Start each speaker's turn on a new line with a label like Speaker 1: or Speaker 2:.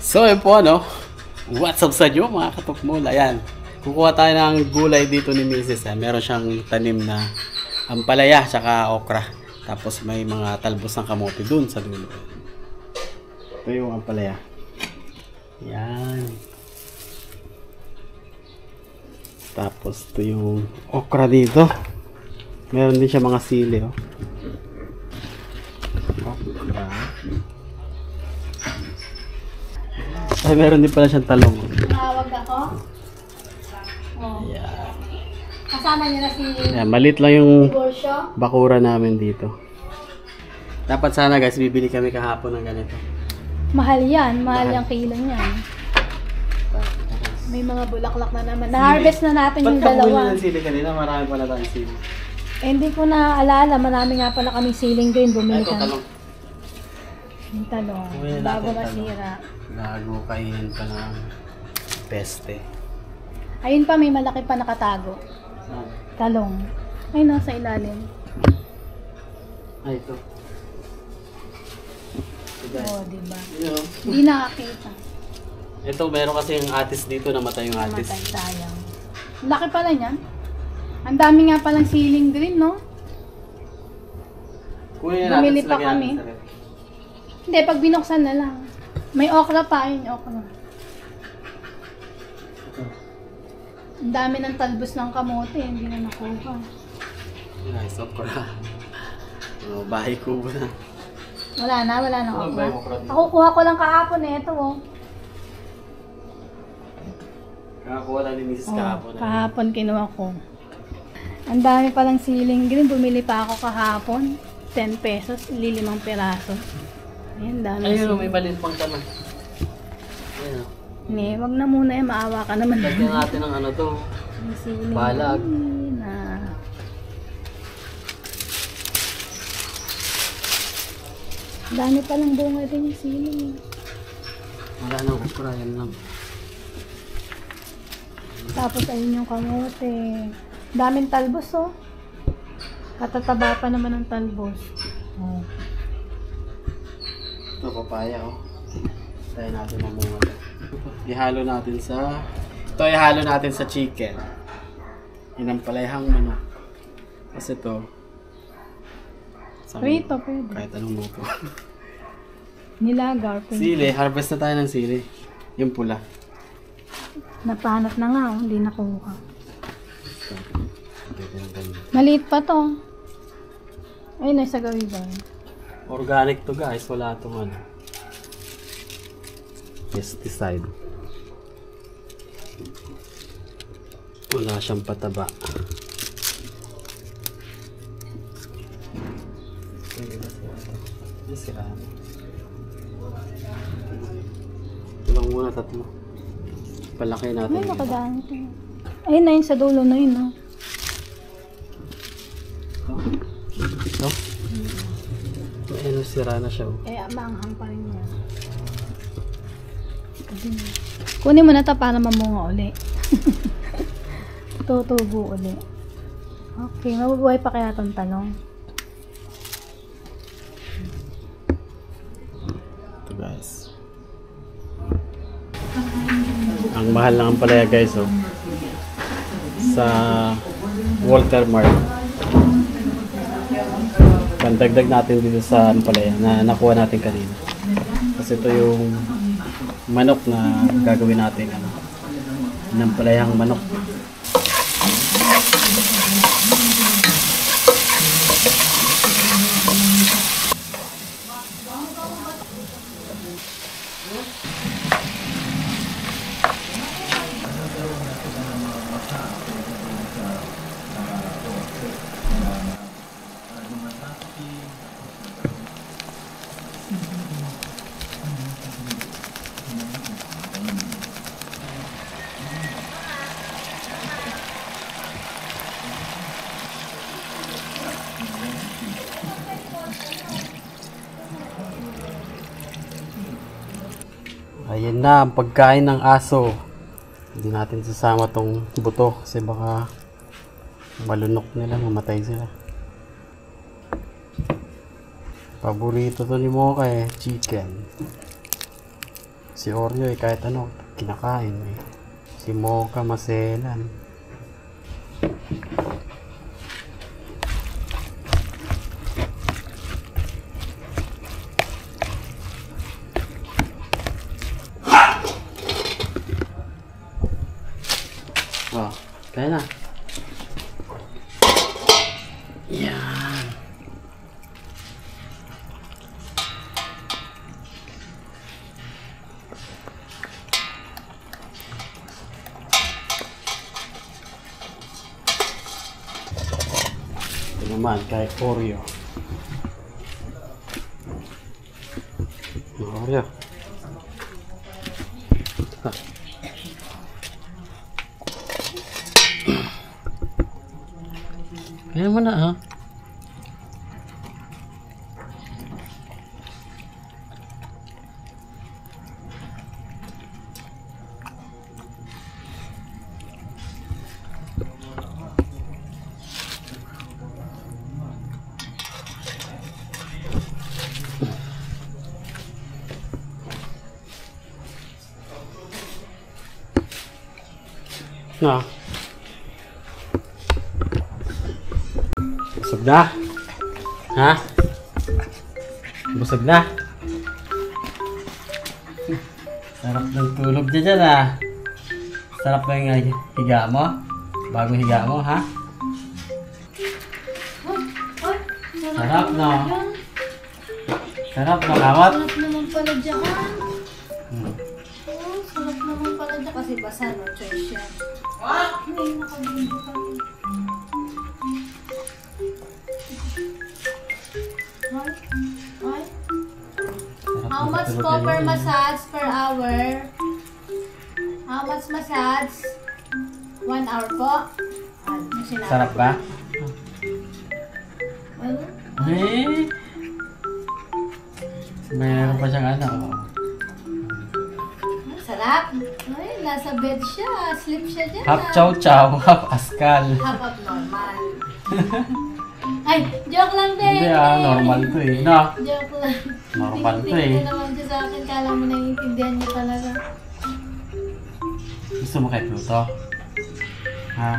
Speaker 1: So yun po ano, what's up sa inyo mga katukmol. Ayan, kukuha tayo ng gulay dito ni Mrs. Meron siyang tanim na ampalaya tsaka okra. Tapos may mga talbos ng kamote dun sa dulo. Ito yung ampalaya. Ayan. Tapos ito yung okra dito. Meron din siya mga sili oh. Okra. Ay, meron din pala siyang talong.
Speaker 2: Tawag ako? Oh.
Speaker 1: Ayan.
Speaker 2: Kasama niya na si
Speaker 1: Ayan, malit lang yung
Speaker 2: Borsyo.
Speaker 1: bakura namin dito. Dapat sana guys, bibili kami kahapon ng ganito.
Speaker 2: Mahal yan. Mahal yung kilo niyan. May mga bulaklak na naman. Na-harvest na natin yung
Speaker 1: Ba't
Speaker 2: dalawa.
Speaker 1: ng sili kanina? Marami pala tayong sili.
Speaker 2: Eh, hindi ko na alala. Marami nga pala kaming siling green. Bumili
Speaker 1: Ito,
Speaker 2: ka.
Speaker 1: talong.
Speaker 2: Yung talong.
Speaker 1: Bumili
Speaker 2: Bago
Speaker 1: natin
Speaker 2: masira.
Speaker 1: Gago, kainin pa ng peste.
Speaker 2: Ayun pa, may malaki pa nakatago.
Speaker 1: Saan?
Speaker 2: Talong. Ay, nasa ilalim.
Speaker 1: Ay, ito. Ito guys.
Speaker 2: Oo, diba?
Speaker 1: Yun.
Speaker 2: Hindi nakakita.
Speaker 1: Ito, meron kasi yung atis dito, namatay yung atis.
Speaker 2: Matay, sayang. Laki pala niyan. Ang dami nga palang siling green, no?
Speaker 1: Kunin
Speaker 2: Bumili
Speaker 1: natin
Speaker 2: pa
Speaker 1: lagyan
Speaker 2: kami.
Speaker 1: natin sa ref.
Speaker 2: Hindi, pag binuksan na lang. May okra pa, ayun, okra. Ang dami ng talbos ng kamote, hindi na nakuha.
Speaker 1: Yun ay, okra. Oh, bahay ko na.
Speaker 2: Wala na
Speaker 1: Wala
Speaker 2: okra.
Speaker 1: ba yung okra dito?
Speaker 2: Ako, kuha ko lang kahapon eh, ito oh.
Speaker 1: Kakakuha lang ni Mrs.
Speaker 2: Oh,
Speaker 1: kahapon.
Speaker 2: kahapon kinuha ko. Ang dami palang siling green, bumili pa ako kahapon. 10 pesos, 5 peraso. Ayun, dami
Speaker 1: Ayun,
Speaker 2: siling.
Speaker 1: may maliit pang tanong. Ayun.
Speaker 2: Nee, wag na muna eh, maawa ka naman.
Speaker 1: Lagyan natin ng ano to.
Speaker 2: May siling
Speaker 1: Balag.
Speaker 2: green na. Dami palang bunga din yung siling.
Speaker 1: Wala nang okra, yan lang.
Speaker 2: Tapos ayun yung kamote. Daming talbos oh. Katataba pa naman ng talbos. Oh.
Speaker 1: Ito, papaya oh. Tayo natin mamunga. Ihalo natin sa... Ito ihalo natin sa chicken. Inampalayhang manok. Kasi ito...
Speaker 2: Prito, pwede.
Speaker 1: Kahit anong luto.
Speaker 2: Nilagar, pwede.
Speaker 1: Sili, harvest na tayo ng sili. Yung pula.
Speaker 2: Napanat na nga, oh, hindi nakuha. Maliit pa to. Ay, nasa gawi ba?
Speaker 1: Organic to guys, wala itong ano. Pesticide. Wala siyang pataba. Ito lang muna, tatlo. Palaki natin.
Speaker 2: Ay, nakadaan ito. Ayun na yun sa dulo na yun, oh.
Speaker 1: Ito? Ayun, sira na siya. Oh.
Speaker 2: Eh, maanghang pa rin yan. Kunin mo na ito para mamunga uli. Tutubo uli. Okay, mabubuhay pa kaya itong talong.
Speaker 1: Ito guys. Ang mahal lang ang palaya guys oh. Sa Walter Mart. Pandagdag natin dito sa palaya na nakuha natin kanina. Kasi ito yung manok na gagawin natin ano. Ng palayang manok. Ayan na ang pagkain ng aso. Hindi natin sasama tong buto kasi baka malunok nila, mamatay sila. Paborito to ni Mocha eh, chicken. Si Oreo eh, kahit ano, kinakain eh. Si Mocha maselan. Oh, kaya na. Yan. Ito naman kay Oreo. Oreo. Ah. Kaya mo na ha. Na. Busog na? Ha? Busog na? Sarap ng tulog niya dyan ah. Sarap na yung higa mo? Bagong higa mo ha? Sarap no? Sarap no kamot?
Speaker 2: Sarap naman pala dyan. Sarap naman pala dyan. Kasi basa, no choice yan. Hindi nakabili kami. Ay. How much po per massage per hour? How much massage? 1 hour po?
Speaker 1: Sarap ba?
Speaker 2: Ano?
Speaker 1: Eh? Mayroon pa siyang ano.
Speaker 2: Sarap. Ay, nasa bed siya. Sleep siya dyan.
Speaker 1: Half chow chow, half askal.
Speaker 2: Half abnormal. Ay, joke lang din.
Speaker 1: Hindi normal to eh. No?
Speaker 2: Joke lang.
Speaker 1: Normal to
Speaker 2: Tingin
Speaker 1: eh.
Speaker 2: na naman siya sa akin. Kala mo naiintindihan niya talaga.
Speaker 1: Gusto mo kay Pluto? Ha?